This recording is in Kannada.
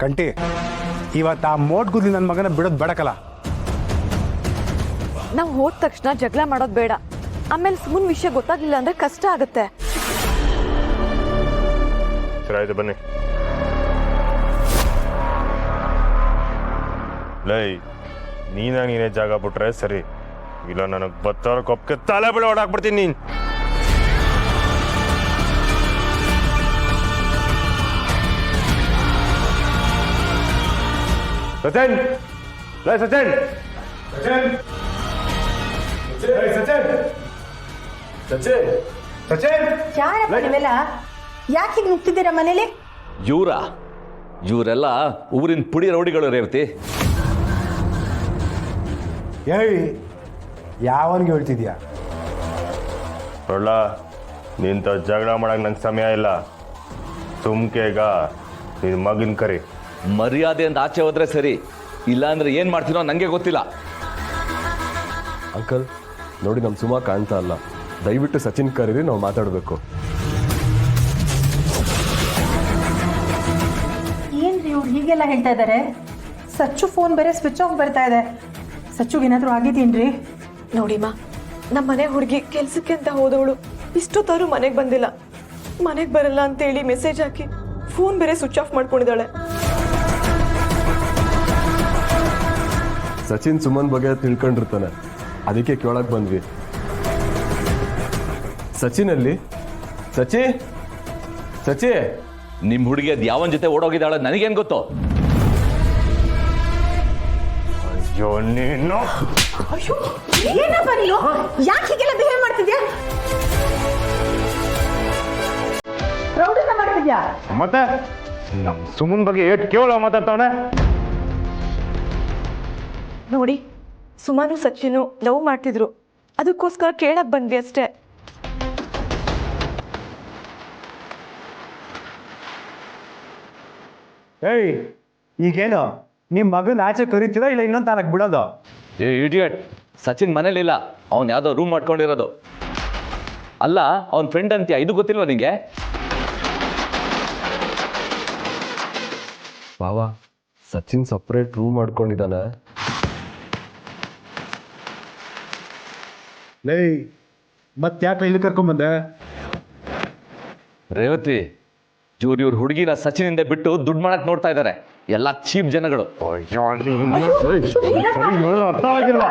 ಕಂಟಿ ಇವತ್ತು ಆ ಮೋಟ್ ಗುದ್ಲಿ ನನ್ನ ಮಗನ ಬಿಡೋದು ಬೇಡಕಲ್ಲ. ನಾವು ಹೋದ ತಕ್ಷಣ ಜಗಳ ಮಾಡೋದು ಬೇಡ. ಆಮೇಲೆ ಸುಮ್ಮನೆ ವಿಷಯ ಗೊತ್ತಾಗ್ಲಿಲ್ಲ ಅಂದ್ರೆ ಕಷ್ಟ ಆಗುತ್ತೆ. ಸರಿ ಆಯ್ತು ಬನ್ನಿ. ಲೈ ನೀನೇ ಜಾಗ ಬಿಟ್ರೆ ಸರಿ, ಇಲ್ಲ ನನಗೆ ಬತ್ತಾರ ಕೊಪ್ಪಕ್ಕೆ ತಲೆ ಬೆಳೆ ಓಡಾಕ್ಬಿಡ್ತೀನಿ ನೀನು. सचिन, ले सचिन, सचिन, सचिन, सचिन, सचिन. ಯಾರಪ್ಪ ನೀವೆಲ್ಲ? ಯಾಕೆ ಹೀಗೆ ನುಗ್ತಿದ್ದೀರಾ ಮನೇಲಿ? ಇವರೆಲ್ಲ ಊರಿನ ಪುಡಿ ರೌಡಿಗಳು ರೇವತಿ. ಏಯ್ ಯಾವನಿಗೆ ಹೇಳ್ತಿದ್ಯಾ? ನೋಡ್ಲ ನಿಂತ ಜಗಳ ಮಾಡಕ್ಕೆ ನಂಗೆ ಸಮಯ ಇಲ್ಲ. ಸುಮ್ಕೆಗ ನಿನ್ನ ಮಗನ ಕರಿ. ಮರ್ಯಾದೆ ಅಂತ ಆಚೆ ಹೋದ್ರೆ ಸರಿ, ಇಲ್ಲಾಂದ್ರೆ ಏನ್ ಮಾಡ್ತೀನೋ ನಂಗೆ ಗೊತ್ತಿಲ್ಲ. ಅಂಕಲ್ ನೋಡಿ, ನಮ್ಮ ಸುಮಾ ಕಾಣ್ತಾ ಅಲ್ಲ, ದಯವಿಟ್ಟು ಸಚಿನ್ ಕರೀರಿ, ನಾವು ಮಾತಾಡಬೇಕು. ಏನ್ರಿ ಇವ್ರು ಹೀಗೆಲ್ಲ ಹೇಳ್ತಾ ಇದ್ದಾರೆ? ಸಚ್ಚು ಫೋನ್ ಬೇರೆ ಸ್ವಿಚ್ ಆಫ್ ಬರ್ತಾ ಇದೆ. ಸಚ್ಚುಗೆ ಏನಾದರೂ ಆಗಿದ್ದೀನ್ರಿ? ನೋಡಿಮ್ಮ, ನಮ್ಮ ಮನೆ ಹುಡುಗಿ ಕೆಲ್ಸಕ್ಕೆ ಅಂತ ಹೋದವಳು ಇಷ್ಟೊತ್ತಾರು ಮನೆಗೆ ಬಂದಿಲ್ಲ. ಮನೆಗೆ ಬರಲ್ಲ ಅಂತೇಳಿ ಮೆಸೇಜ್ ಹಾಕಿ ಫೋನ್ ಬೇರೆ ಸ್ವಿಚ್ ಆಫ್ ಮಾಡ್ಕೊಂಡಿದ್ದಾಳೆ. ಸಚಿನ್ ಸುಮನ್ ಬಗ್ಗೆ ತಿಳ್ಕೊಂಡಿರ್ತಾನೆ, ಅದಕ್ಕೆ ಕೇಳಕ್ ಬಂದ್ವಿ. ಸಚಿನ್ ಅಲ್ಲಿ? ಸಚಿ ನಿಮ್ ಹುಡುಗಿ ಅದ್ ಯಾವನ್ ಜೊತೆ ಓಡೋಗಿದ್ದಾಳೆ ನನಗೇನ್ ಗೊತ್ತು? ಅಯ್ಯೋ ನೀನು, ಅಯ್ಯೋ ಏನಪ್ಪ ನೀನು? ಯಾಕೆ ಹೀಗೆಲ್ಲ ಬಿಹೇವ್ ಮಾಡ್ತಿದ್ಯಾ? ರೌಡಿನ ಮಾಡ್ತಿದ್ಯಾ? ಮತ್ತೆ ಸುಮನ್ ಬಗ್ಗೆ ಏಟ್ ಕೇವಲ ಮಾತಾಡ್ತಾವನೆ. ನೋಡಿ, ಸುಮಾರು ಸಚಿನು ಲವ್ ಮಾಡ್ತಿದ್ರು, ಅದಕ್ಕೋಸ್ಕರ ಕೇಳಕ್ ಬಂದ್ವಿ ಅಷ್ಟೇ. ಏಯ್ ಈಗೇನು ನಿಮ್ಮ ಮಗನ ಆಚೆ ಕರಿತೀರಾ ಇಲ್ಲ ಇನ್ನೊಂದು ತಾನಕ್ಕೆ ಬಿಡೋದು? ಏ ಇಡಿಯಟ್, ಸಚಿನ್ ಮನೇಲಿಲ್ಲ, ಅವ್ನು ಯಾವ್ದೋ ರೂಮ್ ಮಾಡ್ಕೊಂಡಿರೋದು. ಅಲ್ಲ, ಅವ್ನ ಫ್ರೆಂಡ್ ಅಂತೀಯ, ಇದು ಗೊತ್ತಿಲ್ವಾ ನಿಂಗೆ? ಬಾವಾ, ಸಚಿನ್ ಸಪ್ರೇಟ್ ರೂಮ್ ಮಾಡ್ಕೊಂಡಿದ್ದಾನೆ. ಲೇ ಮತ್ತೆ ಯಾಕೆ ಇಲ್ಲಿ ಕರ್ಕೊಂಬಂದೆ? ರೇವತಿ, ಇವ್ರ ಹುಡುಗಿನ ಸಚಿನಿಂದ ಬಿಟ್ಟು ದುಡ್ಡು ಮಾಡಕ್ ನೋಡ್ತಾ ಇದ್ದಾರೆ. ಎಲ್ಲ ಚೀಪ್ ಜನಗಳು. ಅಯ್ಯೋ ಅರ್ಥ ಆಗಿಲ್ವಾ?